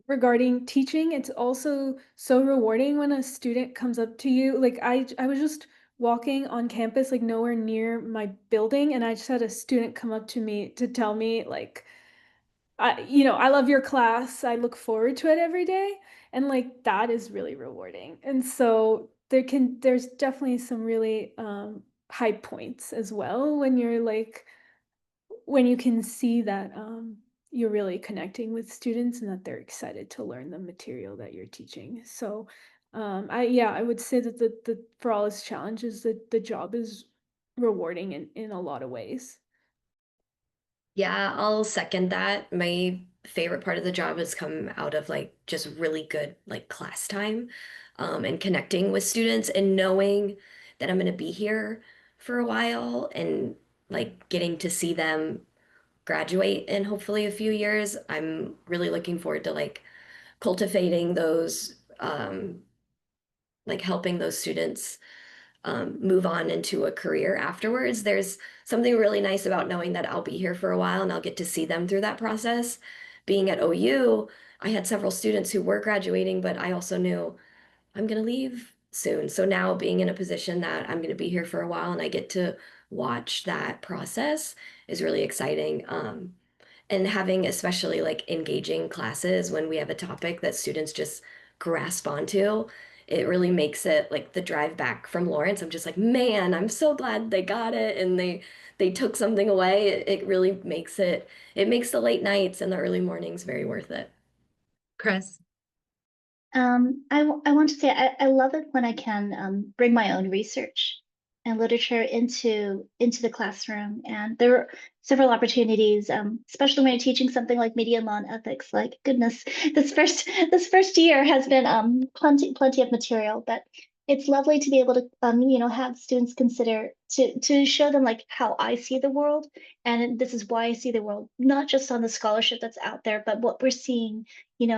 regarding teaching, it's also so rewarding when a student comes up to you. Like I was just walking on campus, like nowhere near my building, and I just had a student come up to me to tell me like, I love your class. I look forward to it every day. And like that is really rewarding. And so there's definitely some really high points as well when you're like, when you can see that you're really connecting with students and that they're excited to learn the material that you're teaching. So I would say that the for all its challenges, the job is rewarding in a lot of ways. Yeah, I'll second that. My favorite part of the job has come out of like just really good like class time, and connecting with students and knowing that I'm going to be here for a while, and like getting to see them graduate in hopefully a few years. I'm really looking forward to like cultivating those, like helping those students move on into a career afterwards. There's something really nice about knowing that I'll be here for a while and I'll get to see them through that process. Being at OU, I had several students who were graduating, but I also knew I'm going to leave soon. So now being in a position that I'm going to be here for a while and I get to watch that process is really exciting. And having especially like engaging classes when we have a topic that students just grasp onto, it really makes it like the drive back from Lawrence. I'm just like, man, I'm so glad they got it and they took something away. It really makes the late nights and the early mornings very worth it. Chris. I want to say I love it when I can bring my own research and literature into the classroom. And there were several opportunities, especially when you're teaching something like media law and ethics. Like goodness, this first year has been plenty of material, but it's lovely to be able to have students consider to show them like how I see the world, and this is why I see the world, not just on the scholarship that's out there, but what we're seeing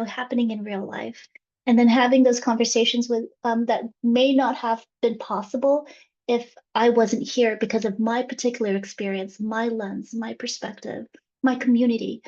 happening in real life. And then having those conversations with that may not have been possible if I wasn't here because of my particular experience, my lens, my perspective, my community.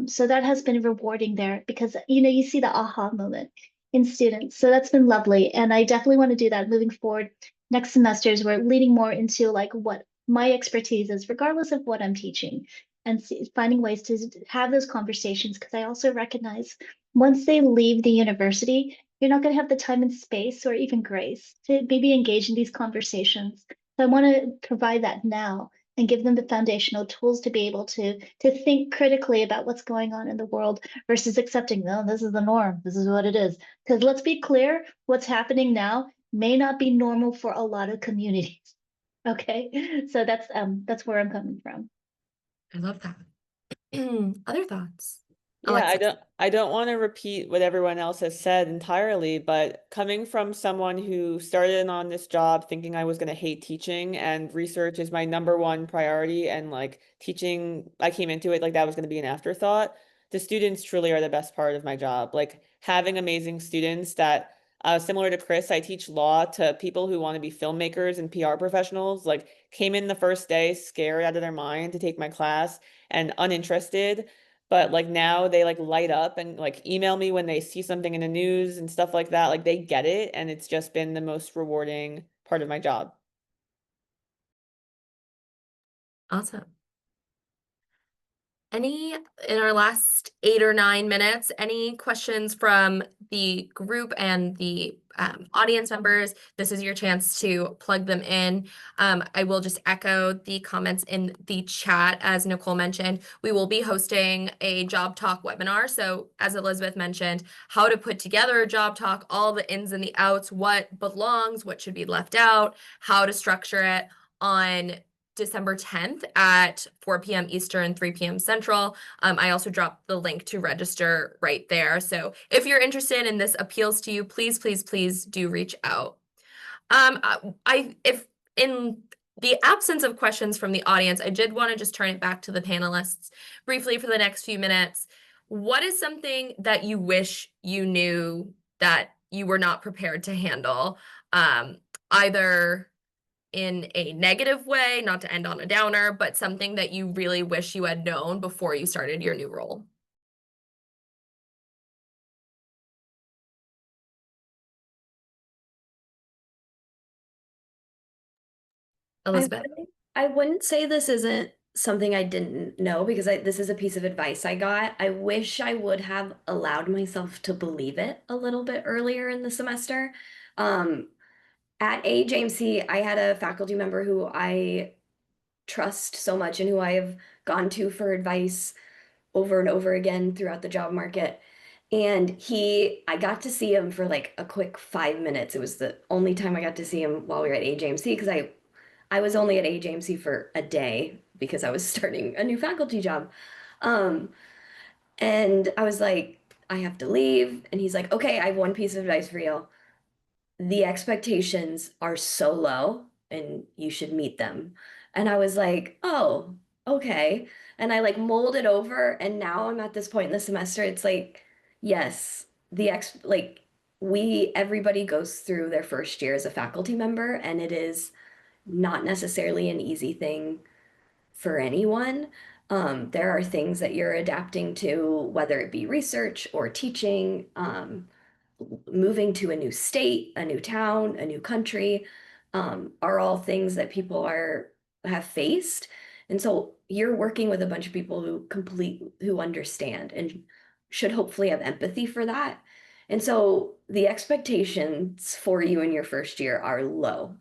So that has been rewarding there because you see the aha moment in students. So that's been lovely. And I definitely want to do that moving forward. Next semesters, we're leading more into like what my expertise is, regardless of what I'm teaching, and finding ways to have those conversations. Because I also recognize once they leave the university, you're not going to have the time and space or even grace to maybe engage in these conversations. So I want to provide that now and give them the foundational tools to be able to think critically about what's going on in the world versus accepting, no, this is the norm, this is what it is. Because let's be clear, what's happening now may not be normal for a lot of communities. Okay, so that's where I'm coming from. I love that. Other thoughts? Yeah, Alexis. I don't want to repeat what everyone else has said entirely, but coming from someone who started on this job thinking I was going to hate teaching and research is my #1 priority, and like teaching, I came into it like that was going to be an afterthought. The students truly are the best part of my job. Like having amazing students that, similar to Chris, I teach law to people who want to be filmmakers and PR professionals, like came in the first day scared out of their mind to take my class and uninterested. But like now they like light up and like email me when they see something in the news and stuff like that. Like they get it, and it's just been the most rewarding part of my job. Awesome. In our last 8 or 9 minutes, any questions from the group and the audience members? This is your chance to plug them in. I will just echo the comments in the chat. As Nicole mentioned, we will be hosting a job talk webinar. So as Elizabeth mentioned, how to put together a job talk, all the ins and the outs, what belongs, what should be left out, how to structure it on December 10th at 4 p.m. Eastern, 3 p.m. Central. I also dropped the link to register right there. So if you're interested and this appeals to you, please, please, please do reach out. If in the absence of questions from the audience, I did want to just turn it back to the panelists briefly for the next few minutes. What is something that you wish you knew that you were not prepared to handle, either in a negative way, not to end on a downer, but something that you really wish you had known before you started your new role? Elizabeth. I wouldn't say this isn't something I didn't know because this is a piece of advice I got. I wish I would have allowed myself to believe it a little bit earlier in the semester. At AJMC, I had a faculty member who I trust so much and who I have gone to for advice over and over again throughout the job market. And I got to see him for like a quick 5 minutes. It was the only time I got to see him while we were at AJMC because I was only at AJMC for a day because I was starting a new faculty job. And I was like, I have to leave. And he's like, okay, I have one piece of advice for you. The expectations are so low and you should meet them. And I was like, oh, okay. And I like mulled it over. And now I'm at this point in the semester. It's like, yes, everybody goes through their first year as a faculty member, and it is not necessarily an easy thing for anyone. There are things that you're adapting to, whether it be research or teaching, moving to a new state, a new town, a new country, are all things that people have faced. And so you're working with a bunch of people who understand and should hopefully have empathy for that. And so the expectations for you in your first year are low.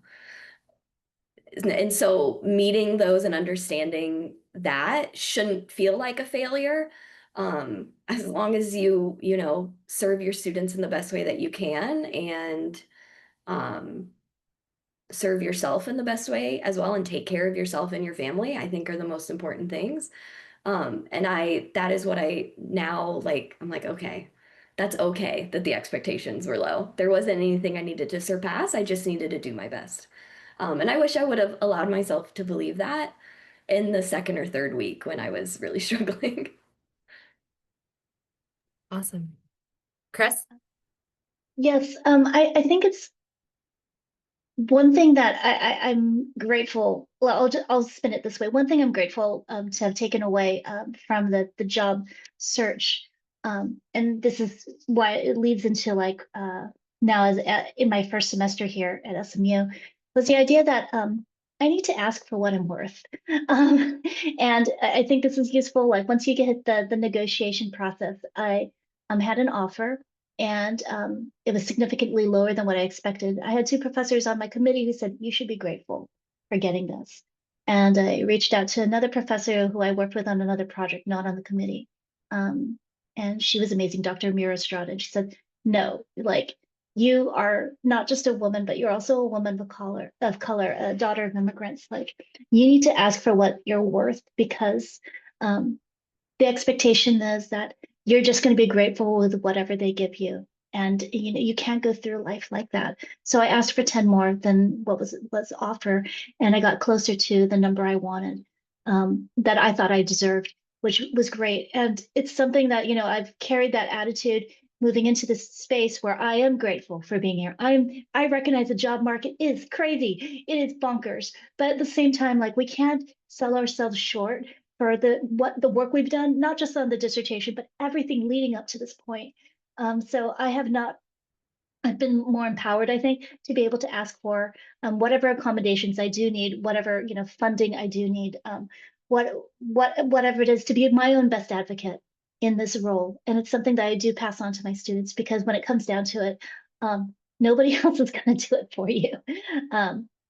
And so meeting those and understanding that shouldn't feel like a failure. As long as you serve your students in the best way that you can, and serve yourself in the best way as well and take care of yourself and your family, I think are the most important things. And that is what I now like, I'm like, okay, that's okay that the expectations were low. There wasn't anything I needed to surpass. I just needed to do my best. And I wish I would have allowed myself to believe that in the second or third week when I was really struggling. Awesome. Chris? Yes, I think it's one thing that I'm grateful. Well, I'll spin it this way. One thing I'm grateful to have taken away from the job search, and this is why it leads into like now as in my first semester here at SMU, was the idea that I need to ask for what I'm worth, and I think this is useful. Like once you get the negotiation process, I had an offer and it was significantly lower than what I expected. I had two professors on my committee who said, you should be grateful for getting this. And I reached out to another professor who I worked with on another project, not on the committee. And she was amazing, Dr. Mira Estrada. And she said, no, like you are not just a woman, but you're also a woman of color, a daughter of immigrants. Like you need to ask for what you're worth because the expectation is that you're just going to be grateful with whatever they give you. And you know, you can't go through life like that. So I asked for 10 more than what was offered, and I got closer to the number I wanted, that I thought I deserved, which was great. And it's something that, you know, I've carried that attitude moving into this space where I am grateful for being here. I recognize the job market is crazy. It is bonkers. But at the same time, like we can't sell ourselves short for the work we've done, not just on the dissertation, but everything leading up to this point. So I've been more empowered, I think, to be able to ask for whatever accommodations I do need, whatever, you know, funding I do need, whatever it is to be my own best advocate in this role. And it's something that I do pass on to my students because when it comes down to it, nobody else is going to do it for you.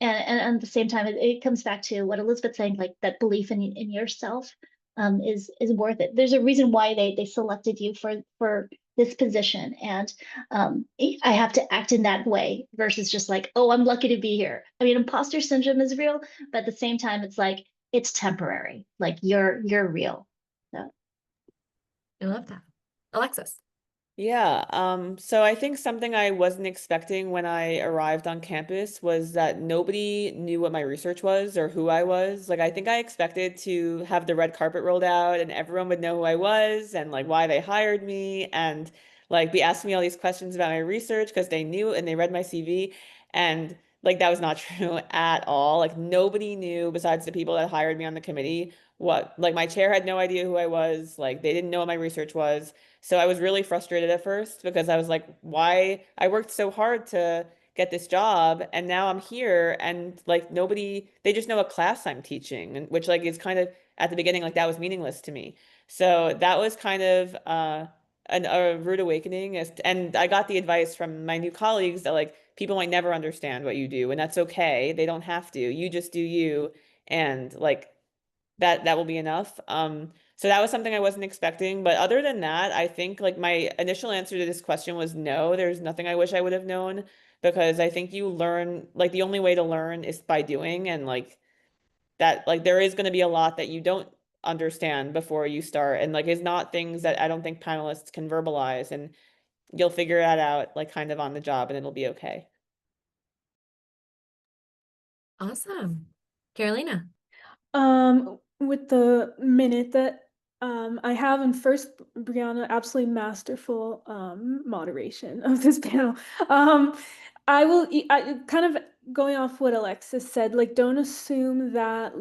And at the same time, it comes back to what Elizabeth's saying, like that belief in yourself is worth it. There's a reason why they selected you for this position, and I have to act in that way versus just like, oh, I'm lucky to be here. I mean, imposter syndrome is real, but at the same time, it's like it's temporary. Like you're real. So. I love that. Alexis? Yeah, so I think something I wasn't expecting when I arrived on campus was that nobody knew what my research was or who I was. Like, I think I expected to have the red carpet rolled out and everyone would know who I was and like why they hired me and like be asking me all these questions about my research because they knew and they read my CV. And like, that was not true at all. Like, nobody knew besides the people that hired me on the committee what, like, my chair had no idea who I was. Like, they didn't know what my research was. So I was really frustrated at first because I was like, why? I worked so hard to get this job and now I'm here and like nobody, they just know a class I'm teaching, and which like is kind of at the beginning, like that was meaningless to me. So that was kind of a rude awakening and I got the advice from my new colleagues that like people might never understand what you do and that's okay. They don't have to. You just do you and like that will be enough. So that was something I wasn't expecting. But other than that, I think like my initial answer to this question was no, there's nothing I wish I would have known because I think you learn like the only way to learn is by doing and like that like there is going to be a lot that you don't understand before you start and like it's not things that I don't think panelists can verbalize and you'll figure that out like kind of on the job and it'll be okay. Awesome. Carolina? With the minute that I have, and first, Brianna, absolutely masterful moderation of this panel. I kind of going off what Alexis said, like don't assume that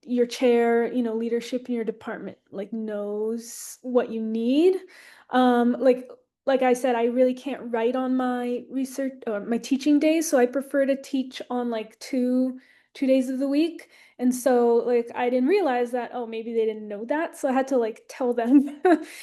your chair, you know, leadership in your department like knows what you need. Like I said, I really can't write on my research or my teaching days, so I prefer to teach on like two days of the week. And so like I didn't realize that, oh, maybe they didn't know that. So I had to like tell them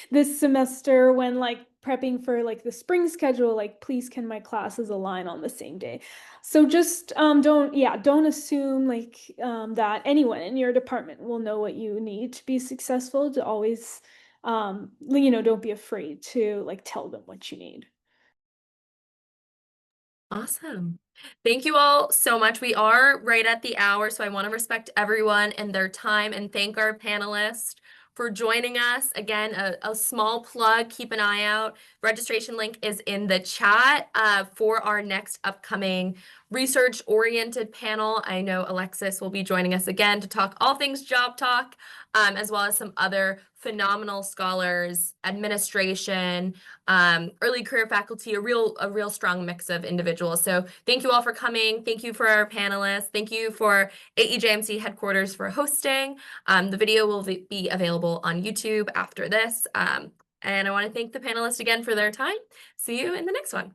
this semester when like prepping for like the spring schedule, like please can my classes align on the same day. So just don't assume like that anyone in your department will know what you need to be successful. To always you know, don't be afraid to like tell them what you need. Awesome. Thank you all so much. We are right at the hour, so I want to respect everyone and their time and thank our panelists for joining us. Again, a small plug, keep an eye out. Registration link is in the chat for our next upcoming research-oriented panel. I know Alexis will be joining us again to talk all things Job Talk, as well as some other phenomenal scholars, administration, early career faculty, a real strong mix of individuals. So thank you all for coming. Thank you for our panelists. Thank you for AEJMC headquarters for hosting. The video will be available on YouTube after this. And I want to thank the panelists again for their time. See you in the next one.